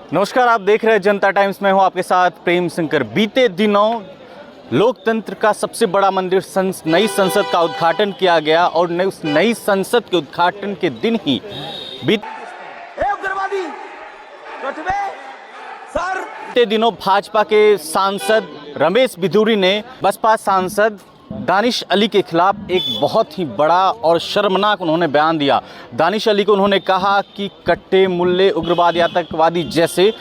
नमस्कार, आप देख रहे हैं जनता टाइम्स में हूं आपके साथ प्रेम शंकर। बीते दिनों लोकतंत्र का सबसे बड़ा मंदिर नई संसद का उद्घाटन किया गया और उस नई संसद के उद्घाटन के दिन ही बीते दिनों भाजपा के सांसद रमेश बिधूरी ने बसपा सांसद दानिश अली के खिलाफ एक बहुत ही बड़ा और शर्मनाक उन्होंने बयान दिया। दानिश अली को उन्होंने कहा कि कट्टे, मुल्ले, उग्रवादी, आतंकवादी जैसे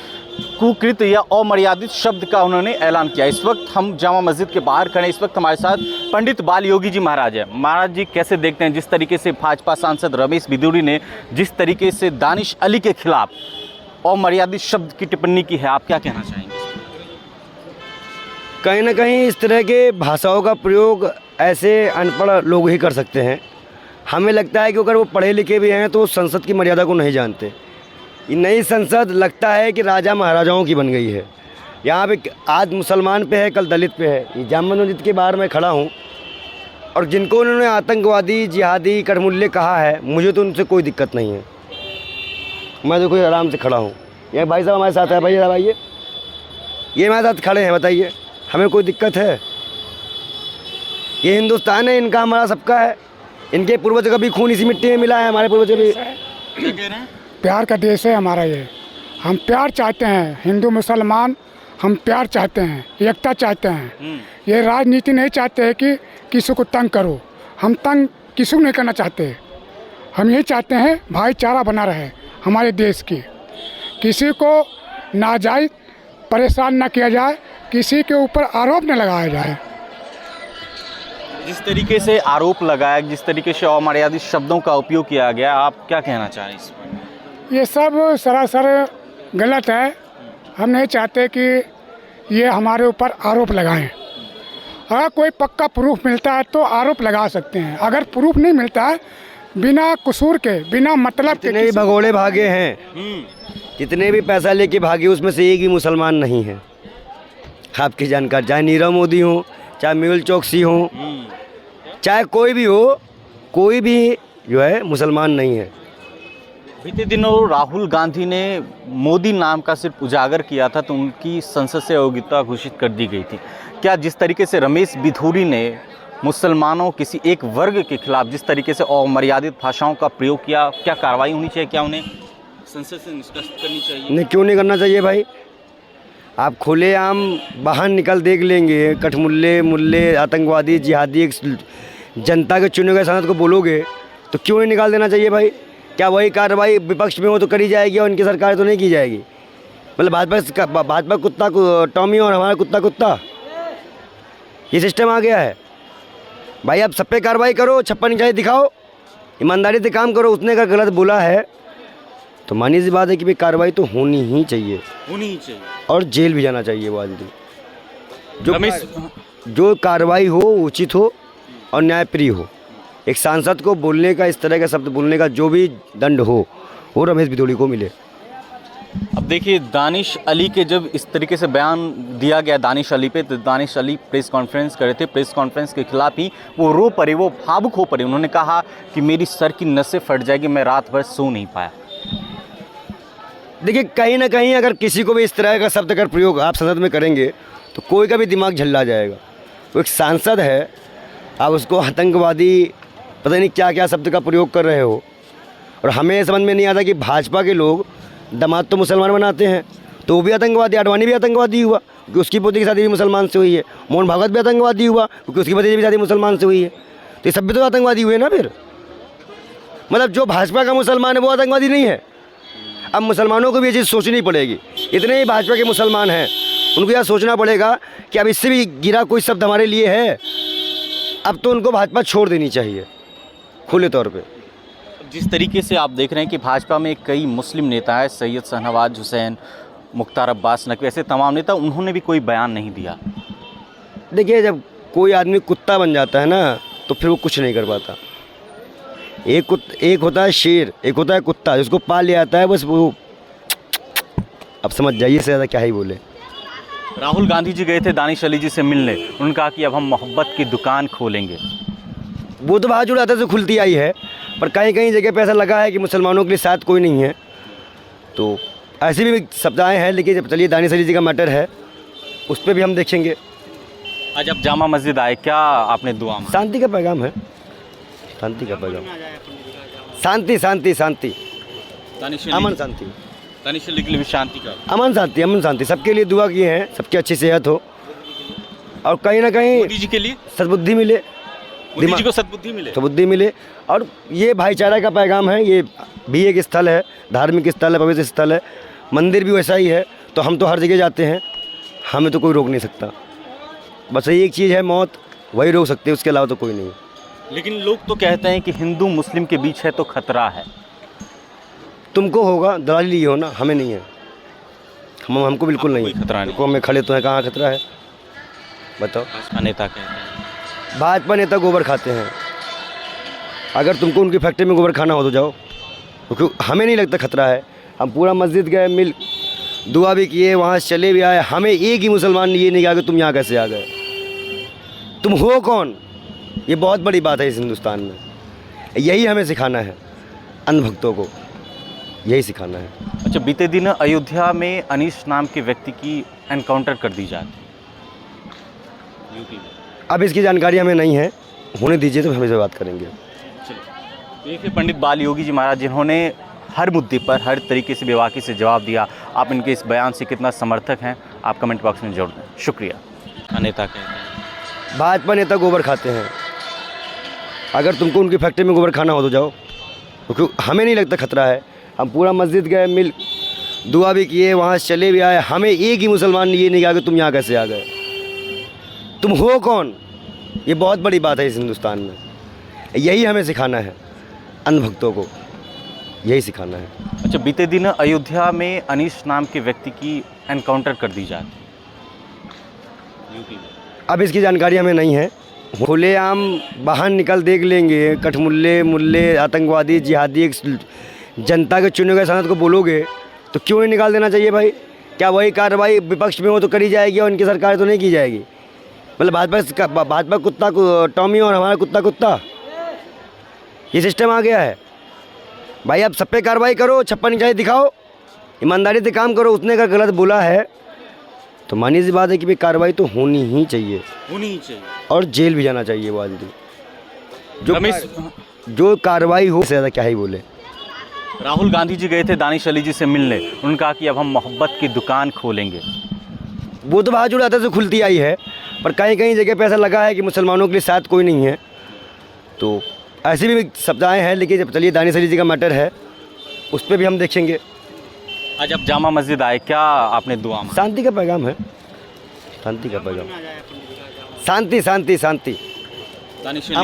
कुकृत या अमर्यादित शब्द का उन्होंने ऐलान किया। इस वक्त हम जामा मस्जिद के बाहर खड़े, इस वक्त हमारे साथ पंडित बाल योगी जी महाराज हैं। महाराज जी, कैसे देखते हैं जिस तरीके से भाजपा सांसद रमेश बिधूरी ने जिस तरीके से दानिश अली के खिलाफ अमर्यादित शब्द की टिप्पणी की है, आप क्या कहना चाहेंगे? कहीं ना कहीं इस तरह के भाषाओं का प्रयोग ऐसे अनपढ़ लोग ही कर सकते हैं। हमें लगता है कि अगर वो पढ़े लिखे भी हैं तो संसद की मर्यादा को नहीं जानते। ये नई संसद लगता है कि राजा महाराजाओं की बन गई है। यहाँ पे आज मुसलमान पे है, कल दलित पे है। ये जामा मस्जिद के बाहर मैं खड़ा हूँ और जिनको उन्होंने आतंकवादी, जिहादी, कठमुल्ले कहा है, मुझे तो उनसे कोई दिक्कत नहीं है। मैं तो कोई आराम से खड़ा हूँ। ये भाई साहब हमारे साथ है, भाई साहब आइए, ये हमारे साथ खड़े हैं, बताइए हमें कोई दिक्कत है? ये हिंदुस्तान है, इनका हमारा सबका है। इनके पूर्वज का भी खून इसी मिट्टी में मिला है, हमारे पूर्वज का भी। प्यार का देश है हमारा ये। हम प्यार चाहते हैं, हिंदू मुसलमान हम प्यार चाहते हैं, एकता चाहते हैं। ये राजनीति नहीं चाहते हैं कि किसी को तंग करो। हम तंग किसी को नहीं करना चाहते। हम यही चाहते हैं भाईचारा बना रहे हमारे देश की, किसी को नाजायज परेशान ना किया जाए, किसी के ऊपर आरोप न लगाया जाए। जिस तरीके से आरोप लगाया, जिस तरीके से अमर्यादित शब्दों का उपयोग किया गया, आप क्या कहना चाहें इस पर? ये सब सरासर गलत है। हम नहीं चाहते कि ये हमारे ऊपर आरोप लगाएं। अगर कोई पक्का प्रूफ मिलता है तो आरोप लगा सकते हैं। अगर प्रूफ नहीं मिलता है, बिना कसूर के, बिना मतलब के, जितने भी भगोड़े भागे हैं, जितने भी पैसा लेके भागे, उसमें से एक भी मुसलमान नहीं है। आपकी जानकारी, चाहे नीरव मोदी हो, चाहे मेहुल चौकसी हो, चाहे कोई भी हो, कोई भी जो है मुसलमान नहीं है। बीते दिनों राहुल गांधी ने मोदी नाम का सिर्फ उजागर किया था तो उनकी संसद से अयोग्यता घोषित कर दी गई थी। क्या जिस तरीके से रमेश बिधूरी ने मुसलमानों, किसी एक वर्ग के खिलाफ जिस तरीके से अमर्यादित भाषाओं का प्रयोग किया, क्या कार्रवाई होनी चाहिए? क्या उन्हें संसद से निष्कासित करनी चाहिए? नहीं, क्यों नहीं करना चाहिए भाई? आप खुलेआम बाहर निकल देख लेंगे, कठमुल्ले, मुल्ले, आतंकवादी, जिहादी, जनता के चुने गए सांसद को बोलोगे तो क्यों नहीं निकाल देना चाहिए भाई? क्या वही कार्रवाई विपक्ष में हो तो करी जाएगी और इनकी सरकार तो नहीं की जाएगी? मतलब भाजपा कुत्ता टॉमी और हमारा कुत्ता कुत्ता, ये सिस्टम आ गया है भाई। आप सब पे कार्रवाई करो, छप्पन इंचाई दिखाओ, ईमानदारी से काम करो। उसने अगर गलत बोला है तो मानी सी बात है कि भाई कार्रवाई तो होनी ही चाहिए और जेल भी जाना चाहिए वो आदमी। जो कार्रवाई हो उचित हो और न्यायप्रिय हो। एक सांसद को बोलने का, इस तरह का शब्द बोलने का जो भी दंड हो, वो रमेश बिधूरी को मिले। अब देखिए, दानिश अली के जब इस तरीके से बयान दिया गया दानिश अली पे, तो दानिश अली प्रेस कॉन्फ्रेंस कर रहे थे। प्रेस कॉन्फ्रेंस के खिलाफ ही वो रो पड़े, वो भावुक हो पड़े। उन्होंने कहा कि मेरी सर की नसें फट जाएगी, मैं रात भर सो नहीं पाया। देखिए, कहीं ना कहीं अगर किसी को भी इस तरह का शब्द का प्रयोग आप संसद में करेंगे तो कोई का भी दिमाग झल्ला जाएगा। वो एक सांसद है, आप उसको आतंकवादी, पता नहीं क्या क्या शब्द का प्रयोग कर रहे हो। और हमें समझ में नहीं आता कि भाजपा के लोग दामाद तो मुसलमान बनाते हैं, तो वो भी आतंकवादी। आडवाणी भी आतंकवादी हुआ क्योंकि उसकी पोती की शादी भी मुसलमान से हुई है। मोहन भागवत भी आतंकवादी हुआ क्योंकि उसकी भतीजी भी शादी मुसलमान से हुई है। तो ये सब भी तो आतंकवादी हुए ना फिर। मतलब जो भाजपा का मुसलमान है वो आतंकवादी नहीं है। अब मुसलमानों को भी ये चीज़ सोचनी पड़ेगी। इतने ही भाजपा के मुसलमान हैं, उनको यह सोचना पड़ेगा कि अब इससे भी गिरा कोई शब्द हमारे लिए है, अब तो उनको भाजपा छोड़ देनी चाहिए खुले तौर पे। जिस तरीके से आप देख रहे हैं कि भाजपा में कई मुस्लिम नेता हैं, सैयद शाहनवाज हुसैन, मुख्तार अब्बास नकवी, ऐसे तमाम नेता, उन्होंने भी कोई बयान नहीं दिया। देखिए, जब कोई आदमी कुत्ता बन जाता है ना तो फिर वो कुछ नहीं कर पाता। एक होता है शेर, एक होता है कुत्ता, जिसको पाल लिया जाता है बस वो। अब समझ जाइए, से ज़्यादा क्या ही बोले। राहुल गांधी जी गए थे दानिश अली जी से मिलने, उन्होंने कहा कि अब हम मोहब्बत की दुकान खोलेंगे। वो तो बात जुड़ाते से खुलती आई है, पर कहीं कहीं जगह पे ऐसा लगा है कि मुसलमानों के लिए साथ कोई नहीं है। तो ऐसी भी सप्ताहें हैं, लेकिन जब चलिए दानिश अली जी का मैटर है, उस पर भी हम देखेंगे। आज आप जामा मस्जिद आए, क्या आपने दुआ मांगी? शांति का पैगाम है, शांति का पैगाम, शांति शांति शांति, दानिश अमन शांति, दानिश अली के लिए भी शांति का। अमन शांति, अमन शांति, सबके लिए दुआ किए हैं, सबकी अच्छी सेहत हो और कहीं ना कहीं मोदी जी के लिए सद्बुद्धि मिले, मोदी जी को सद्बुद्धि मिले। सद्बुद्धि मिले। और ये भाईचारा का पैगाम है। ये भी एक स्थल है, धार्मिक स्थल है, पवित्र स्थल है, मंदिर भी वैसा ही है। तो हम तो हर जगह जाते हैं, हमें तो कोई रोक नहीं सकता। बस यही एक चीज़ है, मौत, वही रोक सकते हैं, उसके अलावा तो कोई नहीं। लेकिन लोग तो कहते हैं कि हिंदू मुस्लिम के बीच है तो खतरा है। तुमको होगा, दलाली लिए हो ना, हमें नहीं है। हमको बिल्कुल नहीं कोई खतरा नहीं। देखो, हमें खड़े तो हैं, कहाँ खतरा है बताओ। भाजपा नेता कहते हैं, भाजपा नेता गोबर खाते हैं। अगर तुमको उनकी फैक्ट्री में गोबर खाना हो तो जाओ, क्योंकि हमें नहीं लगता खतरा है। हम पूरा मस्जिद गए, मिल दुआ भी किए, वहाँ से चले भी आए। हमें एक ही मुसलमान ने ये नहीं कहा कि तुम यहाँ कैसे आ गए, तुम हो कौन। ये बहुत बड़ी बात है इस हिंदुस्तान में। यही हमें सिखाना है, अंधभक्तों को यही सिखाना है। अच्छा, बीते दिन अयोध्या में अनीश नाम के व्यक्ति की एनकाउंटर कर दी जाती यूपी में। अब इसकी जानकारी हमें नहीं है, होने दीजिए तो हम इसे बात करेंगे। देखिए, पंडित बाल योगी जी महाराज जिन्होंने हर मुद्दे पर हर तरीके से बेबाकी से जवाब दिया। आप इनके इस बयान से कितना समर्थक हैं, आप कमेंट बॉक्स में जोड़ दें। शुक्रिया। नेता कहते हैं, भाजपा नेता गोबर खाते हैं। अगर तुमको उनकी फैक्ट्री में गोबर खाना हो तो जाओ, क्योंकि हमें नहीं लगता खतरा है। हम पूरा मस्जिद गए, मिल दुआ भी किए, वहाँ से चले भी आए। हमें एक ही मुसलमान ने ये नहीं कहा कि तुम यहाँ कैसे आ गए, तुम हो कौन। ये बहुत बड़ी बात है इस हिंदुस्तान में। यही हमें सिखाना है, अंधभक्तों को यही सिखाना है। अच्छा, बीते दिन अयोध्या में अनीश नाम के व्यक्ति की एनकाउंटर कर दी जाती यूपी में। अब इसकी जानकारी हमें नहीं है। खुलेआम बाहर निकल देख लेंगे, कठमुल्ले मुल्ले आतंकवादी जिहादी एक जनता के चुने गए सांसद को बोलोगे तो क्यों नहीं निकाल देना चाहिए भाई। क्या वही कार्रवाई विपक्ष में हो तो करी जाएगी और इनकी सरकार तो नहीं की जाएगी। मतलब भाजपा कुत्ता टॉमी और हमारा कुत्ता कुत्ता, ये सिस्टम आ गया है भाई। आप सब पे कार्रवाई करो, 56 इंचाई दिखाओ, ईमानदारी से काम करो। उसने अगर गलत बोला है तो मानी सी बात है कि भाई कार्रवाई तो होनी ही चाहिए, होनी ही चाहिए, और जेल भी जाना चाहिए वो आदमी। रमेश, जो कार्रवाई हो, ज़्यादा क्या ही बोले। राहुल गांधी जी गए थे दानिश अली जी से मिलने, उन्होंने कहा कि अब हम मोहब्बत की दुकान खोलेंगे। वो तो बात जुड़ाते से खुलती आई है, पर कहीं कहीं जगह पे ऐसा लगा है कि मुसलमानों के लिए साथ कोई नहीं है। तो ऐसी भी सप्ताहें हैं, लेकिन जब चलिए दानिश अली जी का मैटर है, उस पर भी हम देखेंगे। आज आप जामा मस्जिद आए, क्या आपने दुआ मांगी? शांति का पैगाम है, शांति का पैगाम, शांति शांति शांति, दानिश अली